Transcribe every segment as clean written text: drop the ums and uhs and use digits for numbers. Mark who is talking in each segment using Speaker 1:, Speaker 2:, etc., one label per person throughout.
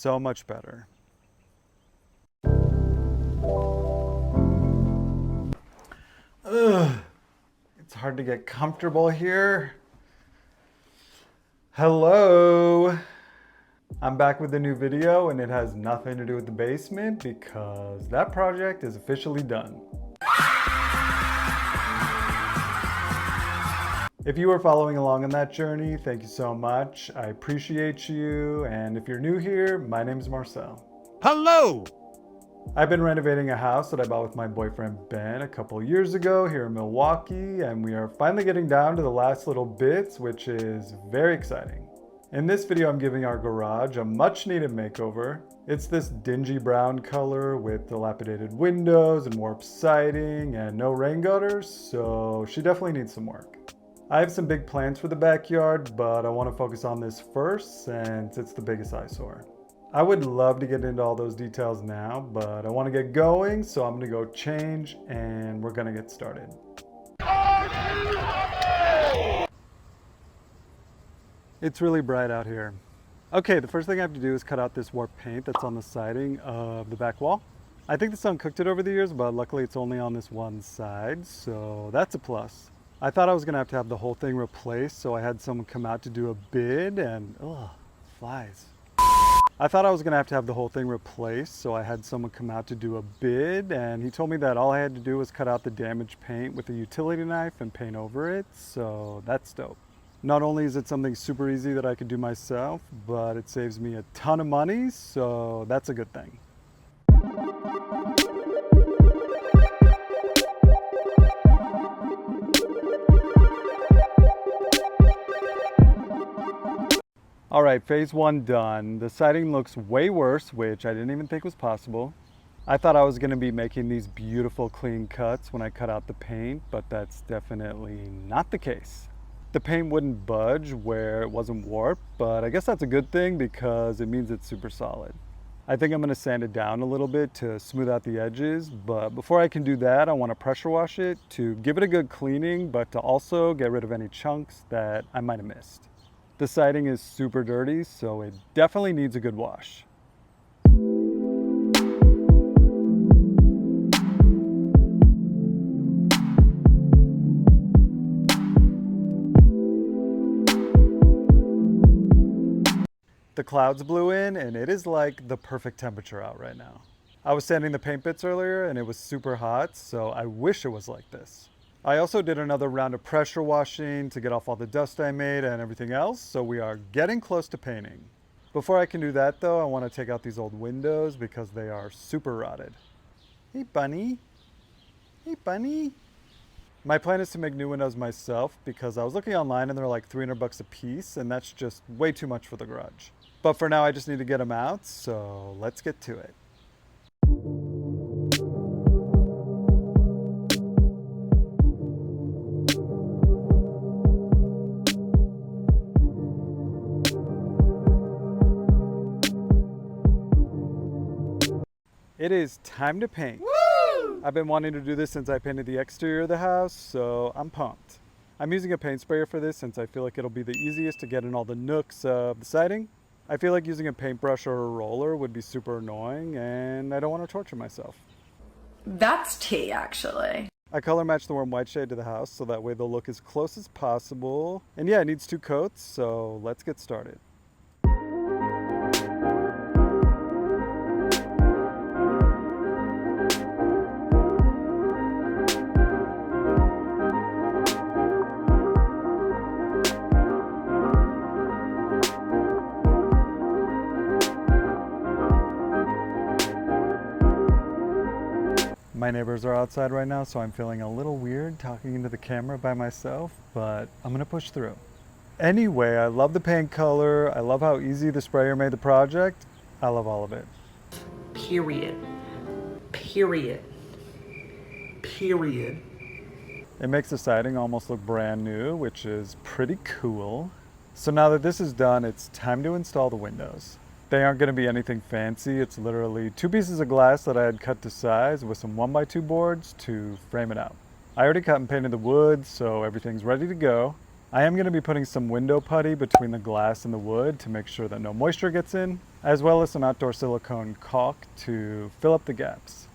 Speaker 1: so much better. Ugh, it's hard to get comfortable here. Hello. I'm back with a new video, and it has nothing to do with the basement because that project is officially done. If you are following along on that journey, thank you so much. I appreciate you. And if you're new here, my name is Marcel.
Speaker 2: Hello!
Speaker 1: I've been renovating a house that I bought with my boyfriend Ben a couple years ago here in Milwaukee, and we are finally getting down to the last little bits, which is very exciting. In this video, I'm giving our garage a much needed makeover. It's this dingy brown color with dilapidated windows and warped siding and no rain gutters, so she definitely needs some work. I have some big plans for the backyard, but I want to focus on this first since it's the biggest eyesore. I would love to get into all those details now, but I want to get going, so I'm going to go change and we're going to get started. It's really bright out here. Okay, the first thing I have to do is cut out this warped paint that's on the siding of the back wall. I think the sun cooked it over the years, but luckily it's only on this one side, so that's a plus. I thought I was going to have the whole thing replaced, so I had someone come out to do a bid and, ugh, flies. I thought I was going to have the whole thing replaced, so I had someone come out to do a bid, and he told me that all I had to do was cut out the damaged paint with a utility knife and paint over it, so that's dope. Not only is it something super easy that I could do myself, but it saves me a ton of money, so that's a good thing. All right, phase one done. The siding looks way worse, which I didn't even think was possible. I thought I was gonna be making these beautiful clean cuts when I cut out the paint, but that's definitely not the case. The paint wouldn't budge where it wasn't warped, but I guess that's a good thing because it means it's super solid. I think I'm gonna sand it down a little bit to smooth out the edges, but before I can do that, I wanna pressure wash it to give it a good cleaning, but to also get rid of any chunks that I might have missed. The siding is super dirty, so it definitely needs a good wash. The clouds blew in and it is like the perfect temperature out right now. I was sanding the paint bits earlier and it was super hot, so I wish it was like this. I also did another round of pressure washing to get off all the dust I made and everything else, so we are getting close to painting. Before I can do that though, I want to take out these old windows because they are super rotted. Hey bunny. Hey bunny. My plan is to make new windows myself because I was looking online and they're like $300 a piece, and that's just way too much for the garage. But for now I just need to get them out, so let's get to it. It is time to paint. Woo! I've been wanting to do this since I painted the exterior of the house, so I'm pumped. I'm using a paint sprayer for this since I feel like it'll be the easiest to get in all the nooks of the siding. I feel like using a paintbrush or a roller would be super annoying, and I don't want to torture myself.
Speaker 3: That's tea, actually.
Speaker 1: I color matched the warm white shade to the house so that way they'll look as close as possible. And yeah, it needs 2 coats, so let's get started. My neighbors are outside right now, so I'm feeling a little weird talking into the camera by myself, but I'm gonna push through. Anyway, I love the paint color. I love how easy the sprayer made the project. I love all of it.
Speaker 3: Period. Period. Period.
Speaker 1: It makes the siding almost look brand new, which is pretty cool. So now that this is done, it's time to install the windows. They aren't going to be anything fancy. It's literally 2 pieces of glass that I had cut to size with some 1x2 boards to frame it out. I already cut and painted the wood, so everything's ready to go. I am going to be putting some window putty between the glass and the wood to make sure that no moisture gets in, as well as some outdoor silicone caulk to fill up the gaps.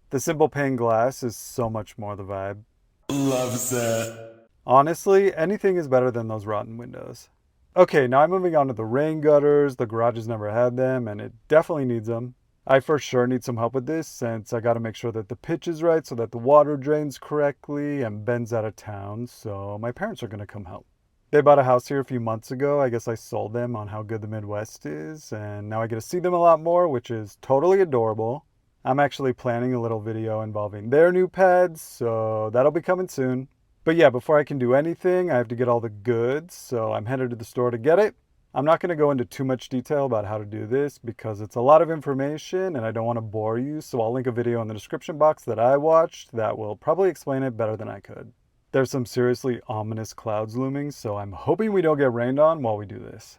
Speaker 1: The simple pane glass is so much more the vibe.
Speaker 2: Loves it.
Speaker 1: Honestly, anything is better than those rotten windows. Okay, now I'm moving on to the rain gutters. The garage has never had them, and it definitely needs them. I for sure need some help with this since I got to make sure that the pitch is right so that the water drains correctly and Ben's out of town, so my parents are going to come help. They bought a house here a few months ago. I guess I sold them on how good the Midwest is, and now I get to see them a lot more, which is totally adorable. I'm actually planning a little video involving their new pads, so that'll be coming soon. But yeah, before I can do anything, I have to get all the goods, so I'm headed to the store to get it. I'm not going to go into too much detail about how to do this because it's a lot of information and I don't want to bore you, so I'll link a video in the description box that I watched that will probably explain it better than I could. There's some seriously ominous clouds looming, so I'm hoping we don't get rained on while we do this.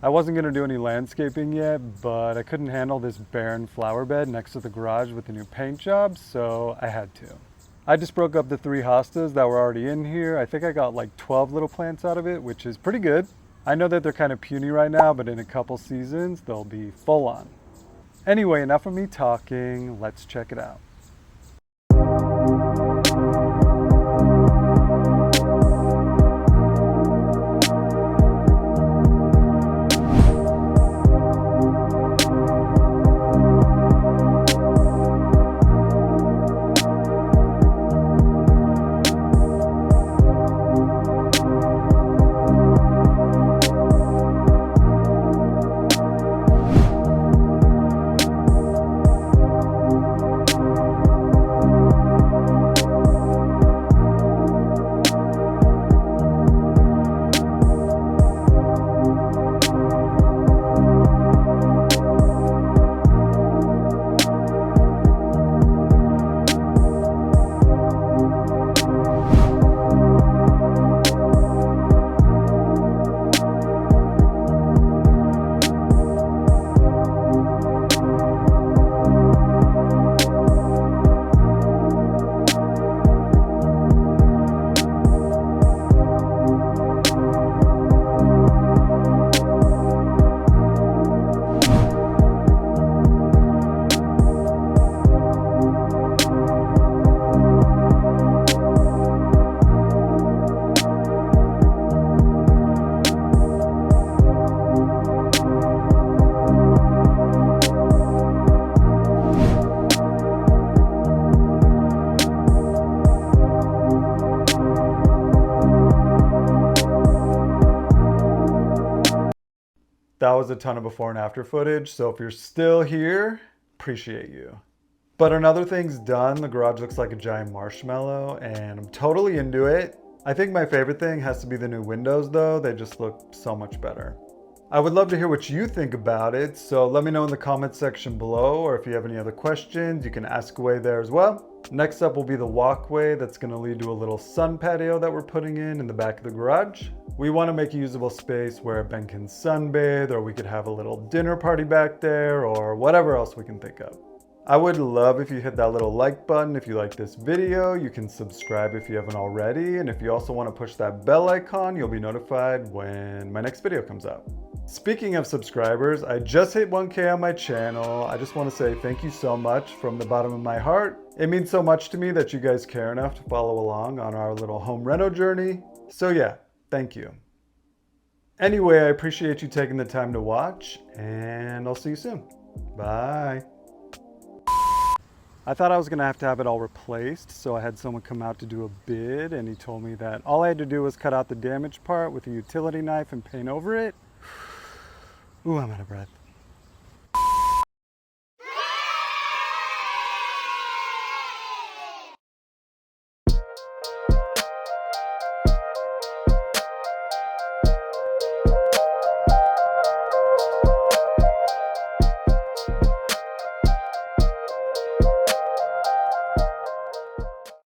Speaker 1: I wasn't going to do any landscaping yet, but I couldn't handle this barren flower bed next to the garage with the new paint job, so I had to. I just broke up the 3 hostas that were already in here. I think I got like 12 little plants out of it, which is pretty good. I know that they're kind of puny right now, but in a couple seasons, they'll be full on. Anyway, enough of me talking. Let's check it out. That was a ton of before and after footage, so if you're still here, appreciate you. But another thing's done. The garage looks like a giant marshmallow, and I'm totally into it. I think my favorite thing has to be the new windows though. They just look so much better. I would love to hear what you think about it, so let me know in the comments section below, or if you have any other questions, you can ask away there as well. Next up will be the walkway that's going to lead to a little sun patio that we're putting in the back of the garage. We want to make a usable space where Ben can sunbathe, or we could have a little dinner party back there, or whatever else we can think of. I would love if you hit that little like button if you like this video. You can subscribe if you haven't already, and if you also want to push that bell icon, you'll be notified when my next video comes out. Speaking of subscribers, I just hit 1K on my channel. I just want to say thank you so much from the bottom of my heart. It means so much to me that you guys care enough to follow along on our little home reno journey. So yeah, thank you. Anyway, I appreciate you taking the time to watch, and I'll see you soon. Bye. I thought I was gonna have to have it all replaced, so I had someone come out to do a bid, and he told me that all I had to do was cut out the damaged part with a utility knife and paint over it. Ooh, I'm out of breath.